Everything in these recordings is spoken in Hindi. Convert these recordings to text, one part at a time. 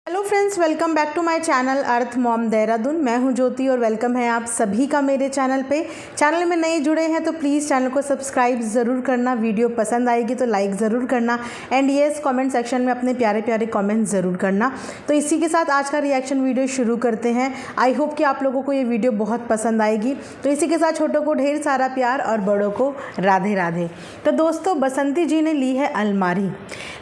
Hello friends, welcome back to my channel earth mom Dehradun. मैं हूं ज्योति और वेलकम है आप सभी का मेरे चैनल पे। चैनल में नए जुड़े हैं तो प्लीज़ चैनल को सब्सक्राइब ज़रूर करना। वीडियो पसंद आएगी तो लाइक ज़रूर करना एंड येस कमेंट सेक्शन में अपने प्यारे प्यारे कमेंट ज़रूर करना। तो इसी के साथ आज का रिएक्शन वीडियो शुरू करते हैं। आई होप कि आप लोगों को ये वीडियो बहुत पसंद आएगी। तो इसी के साथ छोटों को ढेर सारा प्यार और बड़ों को राधे राधे। तो दोस्तों, बसंती जी ने ली है अलमारी,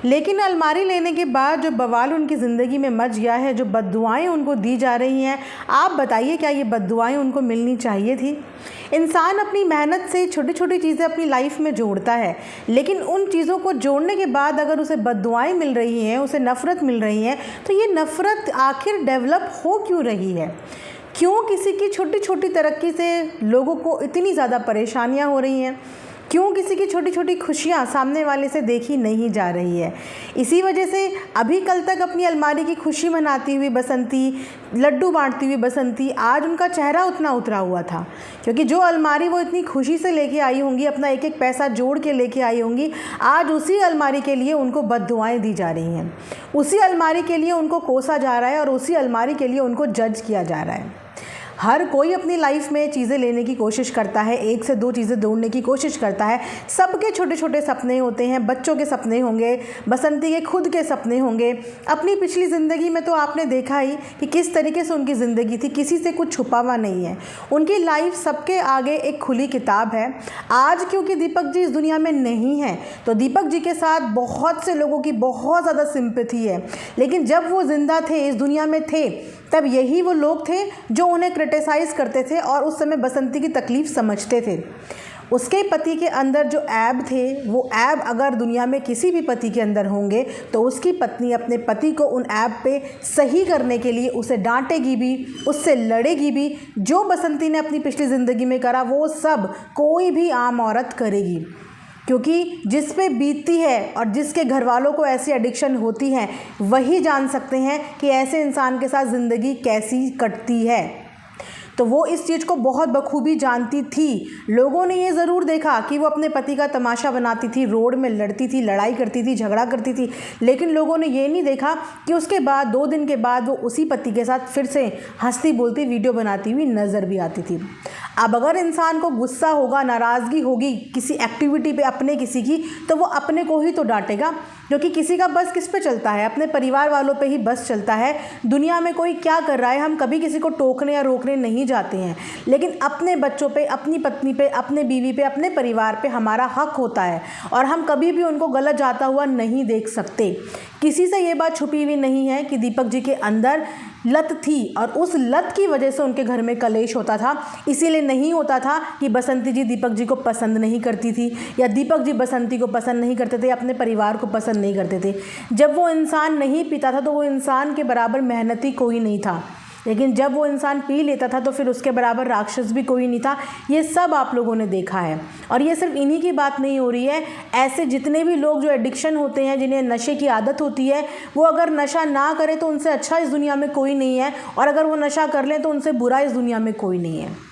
लेकिन अलमारी लेने के बाद जो बवाल उनकी ज़िंदगी में मच गया है, जो बद्दुआएं उनको दी जा रही हैं, आप बताइए क्या ये बद्दुआएं उनको मिलनी चाहिए थी? इंसान अपनी मेहनत से छोटी छोटी चीज़ें अपनी लाइफ में जोड़ता है, लेकिन उन चीज़ों को जोड़ने के बाद अगर उसे बद्दुआएं मिल रही हैं, उसे नफ़रत मिल रही है, तो ये नफ़रत आखिर डेवलप हो क्यों रही है? क्यों किसी की छोटी छोटी तरक्की से लोगों को इतनी ज़्यादा परेशानियाँ हो रही हैं? क्यों किसी की छोटी छोटी खुशियाँ सामने वाले से देखी नहीं जा रही है? इसी वजह से अभी कल तक अपनी अलमारी की खुशी मनाती हुई बसंती, लड्डू बांटती हुई बसंती, आज उनका चेहरा उतना उतरा हुआ था, क्योंकि जो अलमारी वो इतनी खुशी से लेके आई होंगी, अपना एक एक पैसा जोड़ के लेके आई होंगी, आज उसी अलमारी के लिए उनको बद्दुआएं दी जा रही हैं, उसी अलमारी के लिए उनको कोसा जा रहा है और उसी अलमारी के लिए उनको जज किया जा रहा है। हर कोई अपनी लाइफ में चीज़ें लेने की कोशिश करता है, एक से दो चीज़ें जोड़ने की कोशिश करता है। सबके छोटे छोटे सपने होते हैं, बच्चों के सपने होंगे, बसंती के खुद के सपने होंगे। अपनी पिछली ज़िंदगी में तो आपने देखा ही कि किस तरीके से उनकी ज़िंदगी थी, किसी से कुछ छुपा हुआ नहीं है। उनकी लाइफ सबके आगे एक खुली किताब है। आज क्योंकि दीपक जी इस दुनिया में नहीं है, तो दीपक जी के साथ बहुत से लोगों की बहुत ज़्यादा सिंपैथी है, लेकिन जब वो ज़िंदा थे, इस दुनिया में थे, तब यही वो लोग थे जो उन्हें क्रिटिसाइज़ करते थे और उस समय बसंती की तकलीफ़ समझते थे। उसके पति के अंदर जो ऐब थे, वो ऐब अगर दुनिया में किसी भी पति के अंदर होंगे तो उसकी पत्नी अपने पति को उन ऐब पे सही करने के लिए उसे डांटेगी भी, उससे लड़ेगी भी। जो बसंती ने अपनी पिछली ज़िंदगी में करा वो सब कोई भी आम औरत करेगी, क्योंकि जिस पे बीतती है और जिसके घर वालों को ऐसी एडिक्शन होती है, वही जान सकते हैं कि ऐसे इंसान के साथ ज़िंदगी कैसी कटती है। तो वो इस चीज़ को बहुत बखूबी जानती थी। लोगों ने ये ज़रूर देखा कि वो अपने पति का तमाशा बनाती थी, रोड में लड़ती थी, लड़ाई करती थी, झगड़ा करती थी, लेकिन लोगों ने ये नहीं देखा कि उसके बाद 2 दिन के बाद वो उसी पति के साथ फिर से हंसती बोलती वीडियो बनाती हुई नज़र भी आती थी। अब अगर इंसान को गुस्सा होगा, नाराज़गी होगी किसी एक्टिविटी पे अपने किसी की, तो वो अपने को ही तो डांटेगा, क्योंकि किसी का बस किस पे चलता है? अपने परिवार वालों पे ही बस चलता है। दुनिया में कोई क्या कर रहा है, हम कभी किसी को टोकने या रोकने नहीं जाते हैं, लेकिन अपने बच्चों पे, अपनी पत्नी पे, अपने बीवी पे, अपने परिवार पे हमारा हक होता है और हम कभी भी उनको गलत जाता हुआ नहीं देख सकते। किसी से ये बात छुपी हुई नहीं है कि दीपक जी के अंदर लत थी और उस लत की वजह से उनके घर में कलेश होता था। इसीलिए नहीं होता था कि बसंती जी दीपक जी को पसंद नहीं करती थी या दीपक जी बसंती को पसंद नहीं करते थे, अपने परिवार को पसंद नहीं करते थे। जब वो इंसान नहीं पीता था तो वो इंसान के बराबर मेहनती कोई नहीं था, लेकिन जब वो इंसान पी लेता था तो फिर उसके बराबर राक्षस भी कोई नहीं था। ये सब आप लोगों ने देखा है। और ये सिर्फ इन्हीं की बात नहीं हो रही है, ऐसे जितने भी लोग जो एडिक्शन होते हैं, जिन्हें नशे की आदत होती है, वो अगर नशा ना करें तो उनसे अच्छा इस दुनिया में कोई नहीं है, और अगर वो नशा कर लें तो उनसे बुरा इस दुनिया में कोई नहीं है।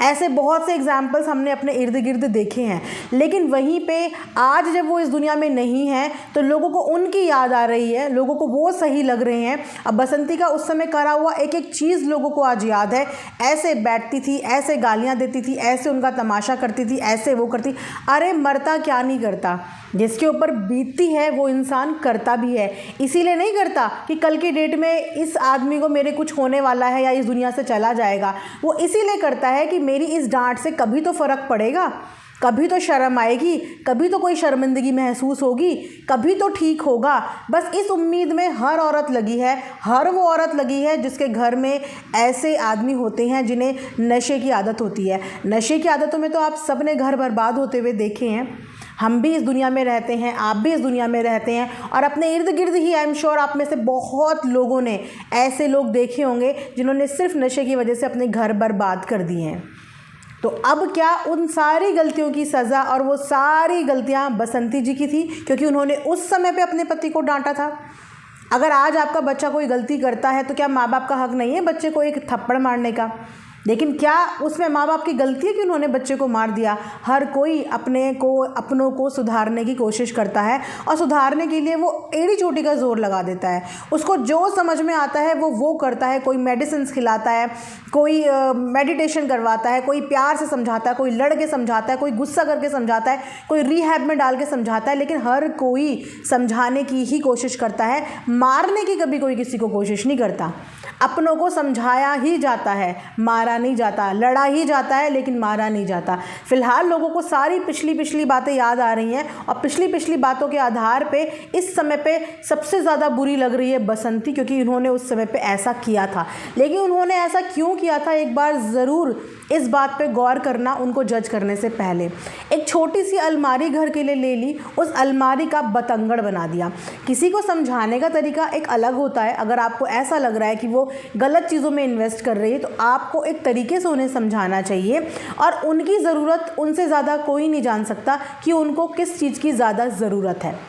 ऐसे बहुत से एग्जाम्पल्स हमने अपने इर्द गिर्द देखे हैं, लेकिन वहीं पे आज जब वो इस दुनिया में नहीं है तो लोगों को उनकी याद आ रही है, लोगों को वो सही लग रहे हैं। अब बसंती का उस समय करा हुआ एक एक चीज़ लोगों को आज याद है। ऐसे बैठती थी, ऐसे गालियाँ देती थी, ऐसे उनका तमाशा करती थी, ऐसे वो करती। अरे मरता क्या नहीं करता, जिसके ऊपर बीतती है वो इंसान करता भी है। इसीलिए नहीं करता कि कल की डेट में इस आदमी को मेरे कुछ होने वाला है या इस दुनिया से चला जाएगा। वो इसीलिए करता है कि मेरी इस डांट से कभी तो फ़र्क पड़ेगा, कभी तो शर्म आएगी, कभी तो कोई शर्मिंदगी महसूस होगी, कभी तो ठीक होगा। बस इस उम्मीद में हर औरत लगी है, हर वो औरत लगी है जिसके घर में ऐसे आदमी होते हैं जिन्हें नशे की आदत होती है। नशे की आदतों में तो आप सब ने घर बर्बाद होते हुए देखे हैं। हम भी इस दुनिया में रहते हैं, आप भी इस दुनिया में रहते हैं, और अपने इर्द गिर्द ही आई एम श्योर आप में से बहुत लोगों ने ऐसे लोग देखे होंगे जिन्होंने सिर्फ नशे की वजह से अपने घर बर्बाद कर दिए हैं। तो अब क्या उन सारी गलतियों की सज़ा, और वो सारी गलतियां बसंती जी की थी, क्योंकि उन्होंने उस समय पे अपने पति को डांटा था। अगर आज आपका बच्चा कोई गलती करता है तो क्या माँ बाप का हक नहीं है बच्चे को एक थप्पड़ मारने का? लेकिन क्या उसमें माँ बाप की गलती है कि उन्होंने बच्चे को मार दिया? हर कोई अपनों को सुधारने की कोशिश करता है और सुधारने के लिए वो एड़ी चोटी का ज़ोर लगा देता है। उसको जो समझ में आता है वो करता है। कोई मेडिसिन खिलाता है, कोई मेडिटेशन करवाता है, कोई प्यार से समझाता है, कोई लड़ के समझाता है, कोई गुस्सा करके समझाता है, कोई रिहैब में डाल के समझाता है, लेकिन हर कोई समझाने की ही कोशिश करता है। मारने की कभी कोई किसी को कोशिश नहीं करता। अपनों को समझाया ही जाता है, मारा नहीं जाता। लड़ा ही जाता है लेकिन मारा नहीं जाता। फ़िलहाल लोगों को सारी पिछली बातें याद आ रही हैं और पिछली बातों के आधार पे इस समय पे सबसे ज़्यादा बुरी लग रही है बसंती, क्योंकि उन्होंने उस समय पे ऐसा किया था। लेकिन उन्होंने ऐसा क्यों किया था, एक बार ज़रूर इस बात पे गौर करना उनको जज करने से पहले। एक छोटी सी अलमारी घर के लिए ले ली, उस अलमारी का बतंगड़ बना दिया। किसी को समझाने का तरीका एक अलग होता है। अगर आपको ऐसा लग रहा है कि वो गलत चीज़ों में इन्वेस्ट कर रही है तो आपको एक तरीके से उन्हें समझाना चाहिए, और उनकी ज़रूरत उनसे ज़्यादा कोई नहीं जान सकता कि उनको किस चीज़ की ज़्यादा ज़रूरत है।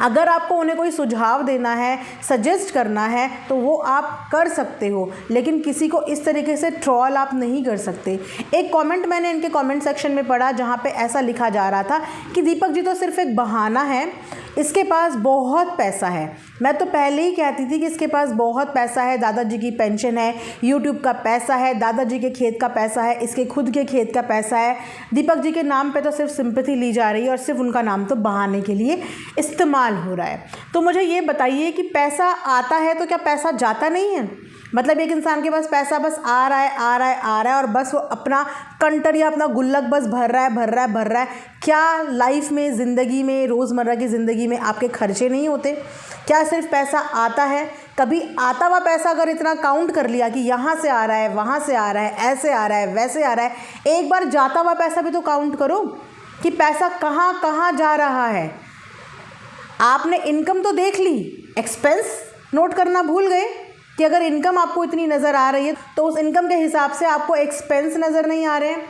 अगर आपको उन्हें कोई सुझाव देना है, सजेस्ट करना है, तो वो आप कर सकते हो, लेकिन किसी को इस तरीके से ट्रोल आप नहीं कर सकते। एक कमेंट मैंने इनके कमेंट सेक्शन में पढ़ा जहाँ पे ऐसा लिखा जा रहा था कि दीपक जी तो सिर्फ एक बहाना है, इसके पास बहुत पैसा है। मैं तो पहले ही कहती थी कि इसके पास बहुत पैसा है, दादाजी की पेंशन है, यूट्यूब का पैसा है, दादाजी के खेत का पैसा है, इसके खुद के खेत का पैसा है। दीपक जी के नाम पे तो सिर्फ सिंपैथी ली जा रही है और सिर्फ उनका नाम तो बहाने के लिए इस्तेमाल हो रहा है। तो मुझे ये बताइए कि पैसा आता है तो क्या पैसा जाता नहीं है? मतलब एक इंसान के पास पैसा बस आ रहा है और बस वो अपना कंटर या अपना गुल्लक बस भर रहा है। क्या लाइफ में, ज़िंदगी में, रोज़मर्रा की ज़िंदगी में आपके खर्चे नहीं होते? क्या सिर्फ पैसा आता है? कभी आता हुआ पैसा अगर इतना काउंट कर लिया कि यहाँ से आ रहा है, वहाँ से आ रहा है, ऐसे आ रहा है, वैसे आ रहा है, एक बार जाता हुआ पैसा भी तो काउंट करो कि पैसा कहाँ कहाँ जा रहा है। आपने इनकम तो देख ली, एक्सपेंस नोट करना भूल गए कि अगर इनकम आपको इतनी नज़र आ रही है तो उस इनकम के हिसाब से आपको एक्सपेंस नज़र नहीं आ रहे हैं।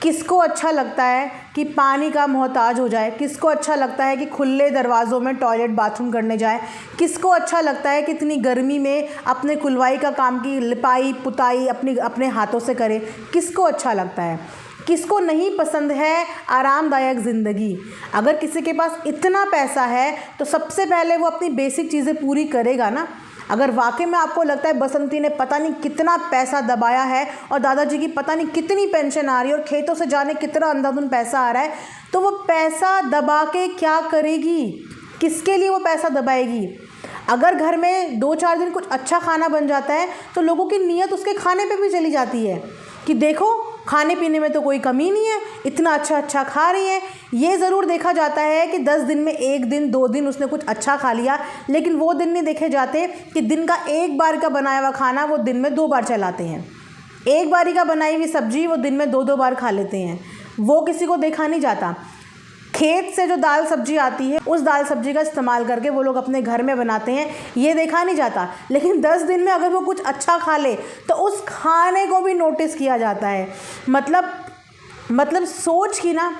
किसको अच्छा लगता है कि पानी का मोहताज हो जाए? किसको अच्छा लगता है कि खुले दरवाज़ों में टॉयलेट बाथरूम करने जाए? किसको अच्छा लगता है कि इतनी गर्मी में अपने खुलवाई का काम की लिपाई पुताई अपने हाथों से करे? किसको अच्छा लगता है? किसको नहीं पसंद है आरामदायक ज़िंदगी? अगर किसी के पास इतना पैसा है तो सबसे पहले वो अपनी बेसिक चीज़ें पूरी करेगा ना। अगर वाकई में आपको लगता है बसंती ने पता नहीं कितना पैसा दबाया है और दादाजी की पता नहीं कितनी पेंशन आ रही है और खेतों से जाने कितना अंधाधुंध पैसा आ रहा है, तो वो पैसा दबा के क्या करेगी? किसके लिए वो पैसा दबाएगी? अगर घर में 2-4 दिन कुछ अच्छा खाना बन जाता है तो लोगों की नीयत उसके खाने पे भी चली जाती है कि देखो खाने पीने में तो कोई कमी नहीं है, इतना अच्छा खा रही है। ये ज़रूर देखा जाता है कि 10 दिन में 1 दिन 2 दिन उसने कुछ अच्छा खा लिया, लेकिन वो दिन नहीं देखे जाते कि दिन का एक बार का बनाया हुआ खाना वो दिन में 2 बार चलाते हैं। एक बारी का बनाई हुई सब्जी वो दिन में 2-2 बार खा लेते हैं, वो किसी को देखा नहीं जाता। खेत से जो दाल सब्जी आती है उस दाल सब्जी का इस्तेमाल करके वो लोग अपने घर में बनाते हैं, ये देखा नहीं जाता। लेकिन 10 दिन में अगर वो कुछ अच्छा खा ले तो उस खाने को भी नोटिस किया जाता है। मतलब सोच की ना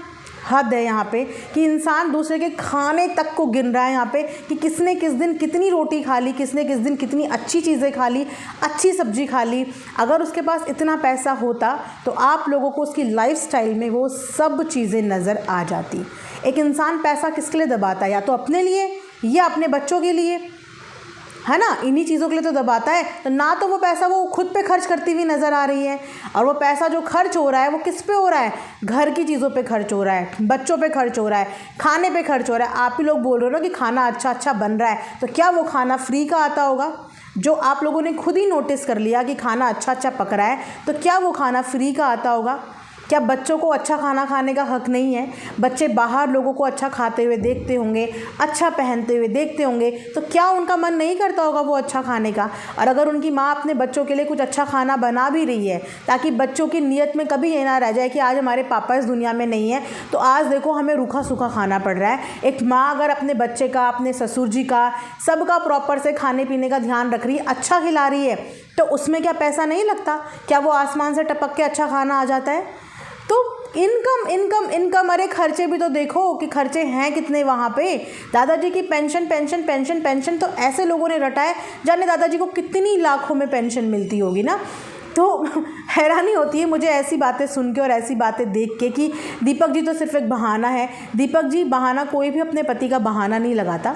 हद है यहाँ पे कि इंसान दूसरे के खाने तक को गिन रहा है यहाँ पे कि किसने किस दिन कितनी रोटी खा ली, किसने किस दिन कितनी अच्छी चीज़ें खा ली, अच्छी सब्जी खा ली। अगर उसके पास इतना पैसा होता तो आप लोगों को उसकी लाइफस्टाइल में वो सब चीज़ें नज़र आ जाती। एक इंसान पैसा किसके लिए दबाता है? या तो अपने लिए या अपने बच्चों के लिए, है ना, इन्हीं चीज़ों के लिए तो दबाता है। तो ना तो वो पैसा वो खुद पे खर्च करती हुई नज़र आ रही है, और वो पैसा जो खर्च हो रहा है वो किस पे हो रहा है? घर की चीज़ों पे खर्च हो रहा है, बच्चों पे खर्च हो रहा है, खाने पे खर्च हो रहा है। आप ही लोग बोल रहे हो ना कि खाना अच्छा बन रहा है, तो क्या वो खाना फ्री का आता होगा? जो आप लोगों ने खुद ही नोटिस कर लिया कि खाना अच्छा पक रहा है, तो क्या वो खाना फ्री का आता होगा? क्या बच्चों को अच्छा खाना खाने का हक नहीं है? बच्चे बाहर लोगों को अच्छा खाते हुए देखते होंगे, अच्छा पहनते हुए देखते होंगे, तो क्या उनका मन नहीं करता होगा वो अच्छा खाने का? और अगर उनकी माँ अपने बच्चों के लिए कुछ अच्छा खाना बना भी रही है ताकि बच्चों की नीयत में कभी ये ना रह जाए कि आज हमारे पापा इस दुनिया में नहीं है तो आज देखो हमें रूखा सूखा खाना पड़ रहा है। एक माँ अगर अपने बच्चे का, अपने ससुर जी का, सबका प्रॉपर से खाने पीने का ध्यान रख रही है, अच्छा खिला रही है, तो उसमें क्या पैसा नहीं लगता? क्या वो आसमान से टपक के अच्छा खाना आ जाता है? तो इनकम अरे खर्चे भी तो देखो कि खर्चे हैं कितने वहाँ पे। दादाजी की पेंशन तो ऐसे लोगों ने रटा है, जाने दादाजी को कितनी लाखों में पेंशन मिलती होगी ना। तो हैरानी होती है मुझे ऐसी बातें सुन के और ऐसी बातें देख के कि दीपक जी तो सिर्फ एक बहाना है। दीपक जी बहाना कोई भी अपने पति का बहाना नहीं लगाता,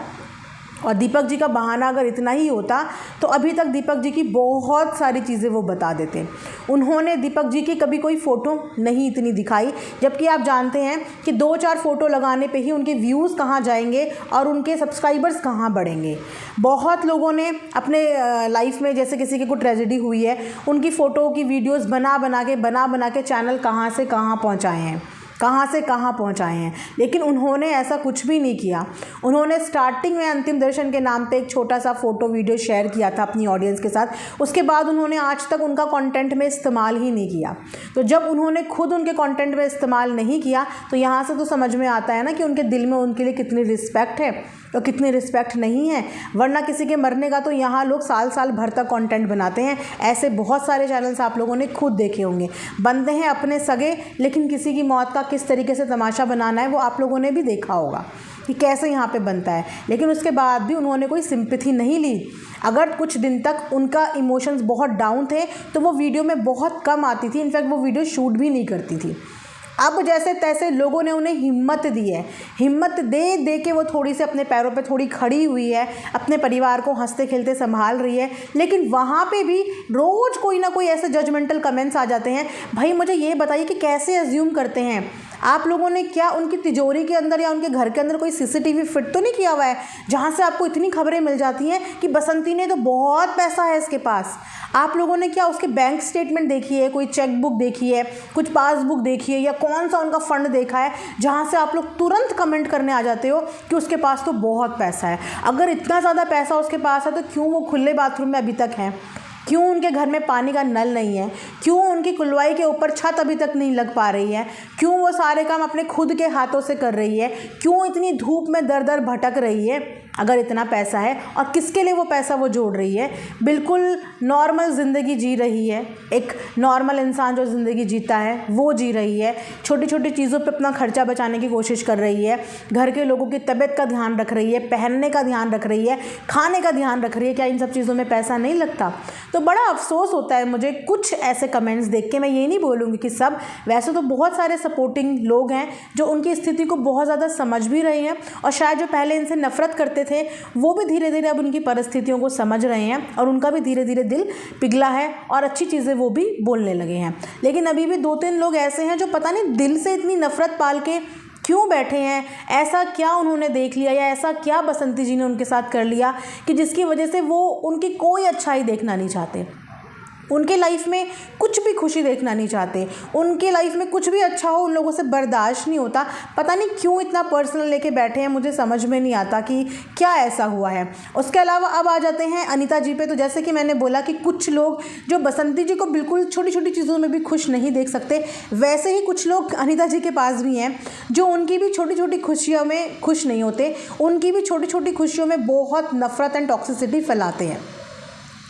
और दीपक जी का बहाना अगर इतना ही होता तो अभी तक दीपक जी की बहुत सारी चीज़ें वो बता देते। उन्होंने दीपक जी की कभी कोई फ़ोटो नहीं इतनी दिखाई, जबकि आप जानते हैं कि 2-4 फ़ोटो लगाने पे ही उनके व्यूज़ कहाँ जाएंगे और उनके सब्सक्राइबर्स कहाँ बढ़ेंगे। बहुत लोगों ने अपने लाइफ में, जैसे किसी की कोई ट्रेजेडी हुई है, उनकी फ़ोटो की वीडियोज़ बना बना के चैनल कहाँ से कहाँ पहुँचाए हैं, कहाँ से कहाँ पहुँचाए हैं। लेकिन उन्होंने ऐसा कुछ भी नहीं किया। उन्होंने स्टार्टिंग में अंतिम दर्शन के नाम पे एक छोटा सा फ़ोटो वीडियो शेयर किया था अपनी ऑडियंस के साथ, उसके बाद उन्होंने आज तक उनका कंटेंट में इस्तेमाल ही नहीं किया। तो जब उन्होंने खुद उनके कंटेंट में इस्तेमाल नहीं किया तो यहाँ से तो समझ में आता है ना कि उनके दिल में उनके लिए कितनी रिस्पेक्ट है और कितनी रिस्पेक्ट नहीं है। वरना किसी के मरने का तो यहाँ लोग साल साल भर तक कंटेंट बनाते हैं। ऐसे बहुत सारे चैनल्स आप लोगों ने खुद देखे होंगे, बनते हैं अपने सगे, लेकिन किसी की मौत का किस तरीके से तमाशा बनाना है वो आप लोगों ने भी देखा होगा कि कैसे यहाँ पे बनता है। लेकिन उसके बाद भी उन्होंने कोई सिंपैथी नहीं ली। अगर कुछ दिन तक उनका इमोशंस बहुत डाउन थे तो वो वीडियो में बहुत कम आती थी, इनफैक्ट वो वीडियो शूट भी नहीं करती थी। अब जैसे तैसे लोगों ने उन्हें हिम्मत दी है, हिम्मत दे दे के वो थोड़ी सी अपने पैरों पे थोड़ी खड़ी हुई है, अपने परिवार को हंसते खेलते संभाल रही है। लेकिन वहाँ पे भी रोज़ कोई ना कोई ऐसे जजमेंटल कमेंट्स आ जाते हैं। भाई मुझे ये बताइए कि कैसे अज्यूम करते हैं आप लोगों ने, क्या उनकी तिजोरी के अंदर या उनके घर के अंदर कोई सीसीटीवी फिट तो नहीं किया हुआ है जहाँ से आपको इतनी खबरें मिल जाती हैं कि बसंती ने तो बहुत पैसा है इसके पास। आप लोगों ने क्या उसके बैंक स्टेटमेंट देखी है, कोई चेक बुक देखी है, कुछ पासबुक देखी है, या कौन सा उनका फ़ंड देखा है जहाँ से आप लोग तुरंत कमेंट करने आ जाते हो कि उसके पास तो बहुत पैसा है। अगर इतना ज़्यादा पैसा उसके पास है तो क्यों वो खुले बाथरूम में अभी तक हैं? क्यों उनके घर में पानी का नल नहीं है? क्यों उनकी कुलवाई के ऊपर छत अभी तक नहीं लग पा रही है? क्यों वो सारे काम अपने खुद के हाथों से कर रही है? क्यों इतनी धूप में दर दर भटक रही है? अगर इतना पैसा है, और किसके लिए वो पैसा वो जोड़ रही है? बिल्कुल नॉर्मल ज़िंदगी जी रही है, एक नॉर्मल इंसान जो ज़िंदगी जीता है वो जी रही है। छोटी छोटी चीज़ों पे अपना खर्चा बचाने की कोशिश कर रही है, घर के लोगों की तबीयत का ध्यान रख रही है, पहनने का ध्यान रख रही है, खाने का ध्यान रख रही है। क्या इन सब चीज़ों में पैसा नहीं लगता? तो बड़ा अफसोस होता है मुझे कुछ ऐसे कमेंट्स देख के। मैं ये नहीं बोलूँगी कि सब, वैसे तो बहुत सारे सपोर्टिंग लोग हैं जो उनकी स्थिति को बहुत ज़्यादा समझ भी रहे हैं, और शायद जो पहले इनसे नफ़रत करते थे वो भी धीरे धीरे अब उनकी परिस्थितियों को समझ रहे हैं और उनका भी धीरे धीरे दिल पिघला है और अच्छी चीज़ें वो भी बोलने लगे हैं। लेकिन अभी भी 2-3 लोग ऐसे हैं जो पता नहीं दिल से इतनी नफ़रत पाल के क्यों बैठे हैं। ऐसा क्या उन्होंने देख लिया या ऐसा क्या बसंती जी ने उनके साथ कर लिया कि जिसकी वजह से वो उनकी कोई अच्छाई देखना नहीं चाहते, उनके लाइफ में कुछ भी खुशी देखना नहीं चाहते, उनके लाइफ में कुछ भी अच्छा हो उन लोगों से बर्दाश्त नहीं होता। पता नहीं क्यों इतना पर्सनल लेके बैठे हैं, मुझे समझ में नहीं आता कि क्या ऐसा हुआ है। उसके अलावा अब आ जाते हैं अनीता जी पे। तो जैसे कि मैंने बोला कि कुछ लोग जो बसंती जी को बिल्कुल छोटी छोटी चीज़ों में भी खुश नहीं देख सकते, वैसे ही कुछ लोग अनीता जी के पास भी हैं जो उनकी भी छोटी छोटी खुशियों में खुश नहीं होते, उनकी भी छोटी छोटी खुशियों में बहुत नफ़रत एंड टॉक्सिसिटी फैलाते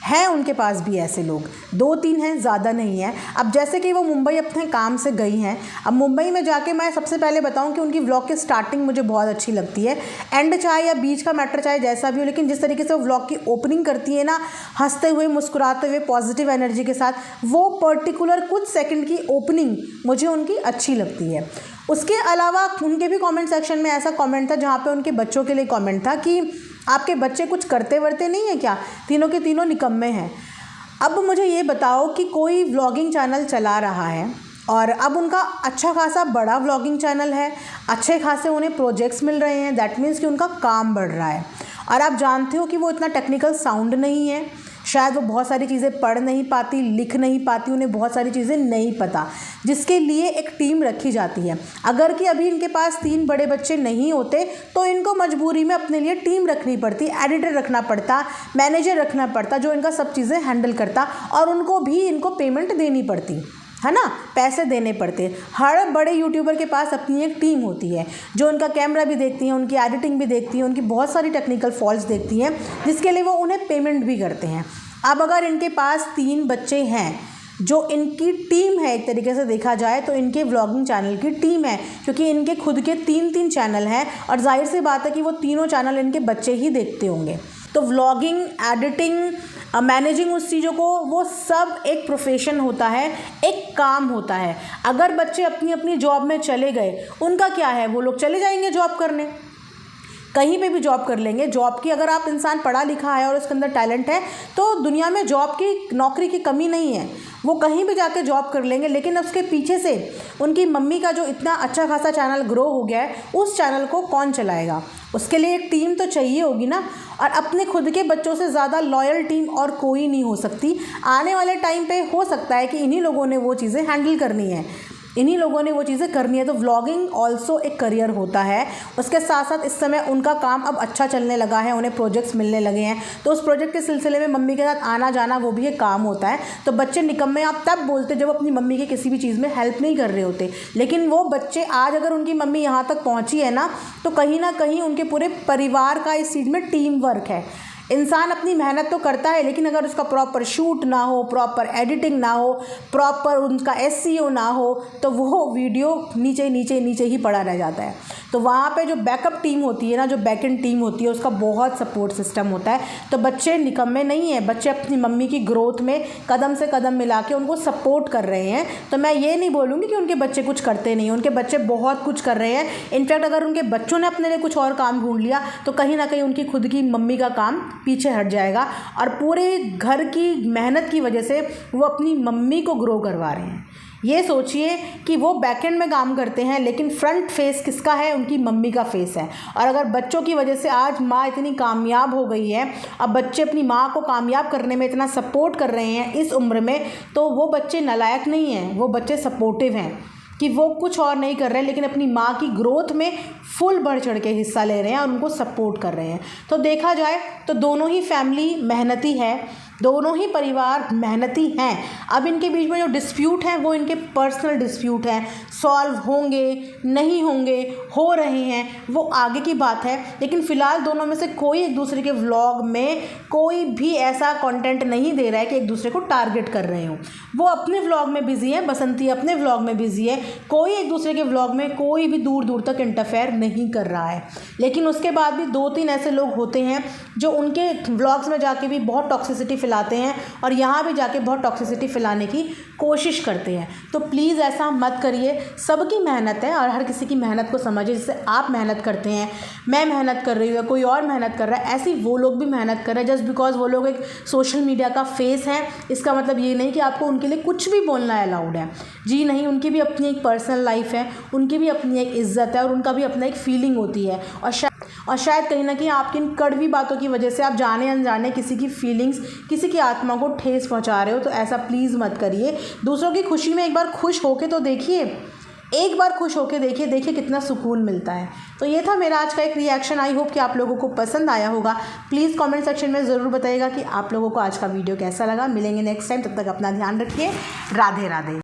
हैं उनके पास भी ऐसे लोग। 2-3 हैं, ज़्यादा नहीं है। अब जैसे कि वो मुंबई अपने काम से गई हैं, अब मुंबई में जाके मैं सबसे पहले बताऊं कि उनकी व्लॉग की स्टार्टिंग मुझे बहुत अच्छी लगती है। एंड चाहे या बीच का मैटर चाहे जैसा भी हो, लेकिन जिस तरीके से वो व्लॉग की ओपनिंग करती है ना, हंसते हुए, मुस्कुराते हुए, पॉजिटिव एनर्जी के साथ, वो पर्टिकुलर कुछ सेकंड की ओपनिंग मुझे उनकी अच्छी लगती है। उसके अलावा उनके भी कमेंट सेक्शन में ऐसा कमेंट था जहाँ पे उनके बच्चों के लिए कमेंट था कि आपके बच्चे कुछ करते वर्ते नहीं है क्या, तीनों के तीनों निकम्मे हैं। अब मुझे ये बताओ कि कोई व्लॉगिंग चैनल चला रहा है और अब उनका अच्छा खासा बड़ा व्लॉगिंग चैनल है, अच्छे खासे उन्हें प्रोजेक्ट्स मिल रहे हैं, दैट मीन्स कि उनका काम बढ़ रहा है। और आप जानते हो कि वो इतना टेक्निकल साउंड नहीं है, शायद वो बहुत सारी चीज़ें पढ़ नहीं पाती, लिख नहीं पाती, उन्हें बहुत सारी चीज़ें नहीं पता, जिसके लिए एक टीम रखी जाती है। अगर कि अभी इनके पास 3 बड़े बच्चे नहीं होते तो इनको मजबूरी में अपने लिए टीम रखनी पड़ती, एडिटर रखना पड़ता, मैनेजर रखना पड़ता जो इनका सब चीज़ें हैंडल करता, और उनको भी इनको पेमेंट देनी पड़ती है ना, पैसे देने पड़ते। हर बड़े यूट्यूबर के पास अपनी एक टीम होती है जो उनका कैमरा भी देखती है, उनकी एडिटिंग भी देखती है, उनकी बहुत सारी टेक्निकल फॉल्ट्स देखती हैं, जिसके लिए वो उन्हें पेमेंट भी करते हैं। अब अगर इनके पास 3 बच्चे हैं जो इनकी टीम है, एक तरीके से देखा जाए तो इनके व्लॉगिंग चैनल की टीम है, क्योंकि इनके खुद के 3 चैनल हैं और जाहिर सी बात है कि वो तीनों चैनल इनके बच्चे ही देखते होंगे। तो व्लॉगिंग, एडिटिंग, मैनेजिंग उस चीज़ों को, वो सब एक प्रोफेशन होता है, एक काम होता है। अगर बच्चे अपनी अपनी जॉब में चले गए, उनका क्या है, वो लोग चले जाएंगे जॉब करने, कहीं पे भी जॉब कर लेंगे। जॉब की, अगर आप इंसान पढ़ा लिखा है और उसके अंदर टैलेंट है तो दुनिया में जॉब की, नौकरी की कमी नहीं है, वो कहीं भी जाके जॉब कर लेंगे। लेकिन उसके पीछे से उनकी मम्मी का जो इतना अच्छा खासा चैनल ग्रो हो गया है, उस चैनल को कौन चलाएगा? उसके लिए एक टीम तो चाहिए होगी ना। और अपने खुद के बच्चों से ज़्यादा लॉयल टीम और कोई नहीं हो सकती। आने वाले टाइम पे हो सकता है कि इन्हीं लोगों ने वो चीज़ें हैंडल करनी है, इन्हीं लोगों ने वो चीज़ें करनी है। तो व्लॉगिंग ऑल्सो एक करियर होता है। उसके साथ साथ इस समय उनका काम अब अच्छा चलने लगा है, उन्हें प्रोजेक्ट्स मिलने लगे हैं, तो उस प्रोजेक्ट के सिलसिले में मम्मी के साथ आना जाना, वो भी एक काम होता है। तो बच्चे निकम्मे आप तब बोलते जब अपनी मम्मी के किसी भी चीज़ में हेल्प नहीं कर रहे होते। लेकिन वो बच्चे आज अगर उनकी मम्मी यहाँ तक पहुँची है ना, तो कहीं ना कहीं उनके पूरे परिवार का इस चीज़ में टीम वर्क है। इंसान अपनी मेहनत तो करता है, लेकिन अगर उसका प्रॉपर शूट ना हो, प्रॉपर एडिटिंग ना हो, प्रॉपर उनका SEO ना हो, तो वो वीडियो नीचे नीचे नीचे ही पड़ा रह जाता है। तो वहाँ पे जो बैकअप टीम होती है ना, जो बैकएंड टीम होती है, उसका बहुत सपोर्ट सिस्टम होता है। तो बच्चे निकम्मे नहीं हैं, बच्चे अपनी मम्मी की ग्रोथ में कदम से कदम मिला के उनको सपोर्ट कर रहे हैं। तो मैं ये नहीं बोलूँगी कि उनके बच्चे कुछ करते नहीं, उनके बच्चे बहुत कुछ कर रहे हैं। इनफैक्ट अगर उनके बच्चों ने अपने लिए कुछ और काम ढूंढ लिया, तो कहीं ना कहीं उनकी खुद की मम्मी का काम पीछे हट जाएगा। और पूरे घर की मेहनत की वजह से वो अपनी मम्मी को ग्रो करवा रहे हैं। ये सोचिए कि वो बैकएंड में काम करते हैं, लेकिन फ्रंट फेस किसका है? उनकी मम्मी का फेस है। और अगर बच्चों की वजह से आज माँ इतनी कामयाब हो गई है, अब बच्चे अपनी माँ को कामयाब करने में इतना सपोर्ट कर रहे हैं इस उम्र में, तो वो बच्चे नालायक नहीं हैं, वो बच्चे सपोर्टिव हैं कि वो कुछ और नहीं कर रहे हैं, लेकिन अपनी माँ की ग्रोथ में फुल बढ़ चढ़ के हिस्सा ले रहे हैं और उनको सपोर्ट कर रहे हैं। तो देखा जाए तो दोनों ही फैमिली मेहनती है, दोनों ही परिवार मेहनती हैं। अब इनके बीच में जो डिस्प्यूट हैं, वो इनके पर्सनल डिस्प्यूट हैं, सॉल्व होंगे नहीं होंगे, हो रहे हैं, वो आगे की बात है। लेकिन फ़िलहाल दोनों में से कोई एक दूसरे के व्लॉग में कोई भी ऐसा कंटेंट नहीं दे रहा है कि एक दूसरे को टारगेट कर रहे हो। वो अपने व्लॉग में बिजी है, बसंती अपने व्लॉग में बिजी है, कोई एक दूसरे के व्लॉग में कोई भी दूर दूर तक इंटरफेयर नहीं कर रहा है। लेकिन उसके बाद भी 2-3 ऐसे लोग होते हैं जो उनके व्लॉग्स में जाके भी बहुत टॉक्सिसिटी फैलाते हैं और यहाँ भी जाके बहुत टॉक्सिसिटी फैलाने की कोशिश करते हैं। तो प्लीज़ ऐसा मत करिए। सबकी मेहनत है और हर किसी की मेहनत को समझिए। जैसे आप मेहनत करते हैं, मैं मेहनत कर रही हूँ, कोई और मेहनत कर रहा है, ऐसी वो लोग भी मेहनत कर रहे हैं। जस्ट बिकॉज वो लोग एक सोशल मीडिया का फेस है, इसका मतलब ये नहीं कि आपको उनके लिए कुछ भी बोलना अलाउड है। जी नहीं, उनकी भी अपनी एक पर्सनल लाइफ है, उनकी भी अपनी एक इज्जत है और उनका भी अपना एक फीलिंग होती है। और शायद कहीं ना कहीं आपकी इन कड़वी बातों की वजह से आप जाने अनजाने किसी की फीलिंग्स, किसी की आत्मा को ठेस पहुंचा रहे हो। तो ऐसा प्लीज़ मत करिए। दूसरों की खुशी में एक बार खुश होके तो देखिए, एक बार खुश होके देखिए कितना सुकून मिलता है। तो ये था मेरा आज का एक रिएक्शन। आई होप कि आप लोगों को पसंद आया होगा। प्लीज़ कमेंट सेक्शन में ज़रूर बताइएगा कि आप लोगों को आज का वीडियो कैसा लगा। मिलेंगे नेक्स्ट टाइम, तब तक अपना ध्यान रखिए। राधे राधे।